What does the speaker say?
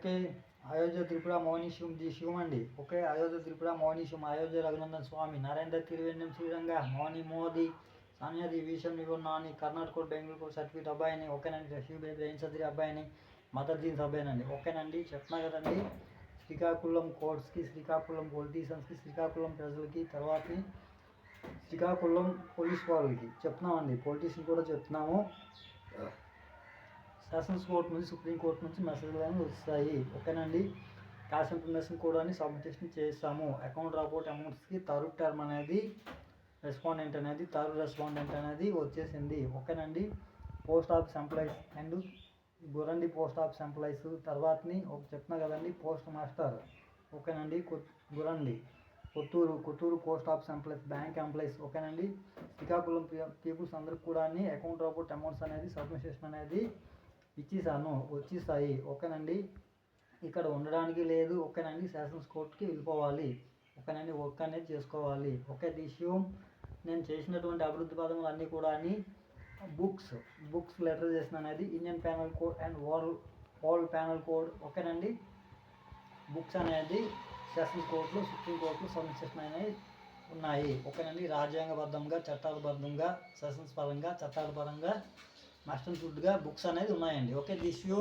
Okay. Ayodhya Tripura మౌనీశం the శివం అండి. Okay. Ayodhya Tripura మౌనీశం Ayodhya Raghunandan స్వామి నరేంద్ర తిరువెన్నెం శ్రీరంగ మౌని మోదీ సన్యాది విషయం నిగున్నాని Karnataka Bengaluru certificate అబ్బాయిని ఓకేనండి. శివ్ బేబీ జైన్ సద్రి అబ్బాయిని మదర్ జీన్స్ అబ్బాయినండి. ఓకేనండి. చెప్తున్నా కదండి. శ్రీకాకుళం కోర్ట్స్కి, శ్రీకాకుళం పొలిటీషియన్స్కి, శ్రీకాకుళం ప్రజలకి, తర్వాత శ్రీకాకుళం పోలీస్ వాళ్ళకి చెప్తున్నామండి. పొలిటీషియన్ కూడా చెప్తున్నాము. సెషన్స్ కోర్టు నుంచి, సుప్రీంకోర్టు నుంచి మెసేజ్లు అనేవి వస్తాయి. ఓకేనండి. క్యాష్ ఇన్ఫర్మేషన్ కూడా సబ్మిటేషన్ చేస్తాము. అకౌంట్ రిపోర్ట్ అమౌంట్స్కి థర్డ్ టర్మ్ అనేది రెస్పాండెంట్ అనేది వచ్చేసింది. ఓకేనండి. పోస్ట్ ఆఫీస్ ఎంప్లాయీస్ అండ్ గురండి పోస్ట్ ఆఫీస్ ఎంప్లాయీస్ తర్వాతని చెప్తున్నా కదండి. పోస్ట్ మాస్టర్ ఓకేనండి. గురండి Kothuru post office employees, bank employees ఓకేనండి. శ్రీకాకుళం పీపుల్స్ అందరికి కూడా అకౌంట్ రిపోర్ట్ అమౌంట్స్ అనేది సబ్మిషన్ అనేది ఇచ్చేసాను, వచ్చేస్తాయి. ఓకేనండి. ఇక్కడ ఉండడానికి లేదు. ఓకేనండి. సెషన్స్ కోర్టుకి వెళ్ళిపోవాలి. ఓకేనండి. వర్క్ అనేది చేసుకోవాలి. ఓకే. విషయం నేను చేసినటువంటి అభివృద్ధి పదములు అన్నీ కూడా బుక్స్ లెటర్ చేసిన అనేది Indian panel code and world panel code ఓకేనండి. బుక్స్ అనేది సెషన్స్ కోర్టులు, సుప్రీంకోర్టులు సబ్మిషన్ అనేవి ఉన్నాయి. ఓకేనండి. రాజ్యాంగబద్ధంగా, చట్టాలబద్ధంగా, సెషన్స్ పరంగా, చట్టాల పరంగా మస్ట్ అండ్ షుడ్గా బుక్స్ అనేది ఉన్నాయండి. ఓకే. This you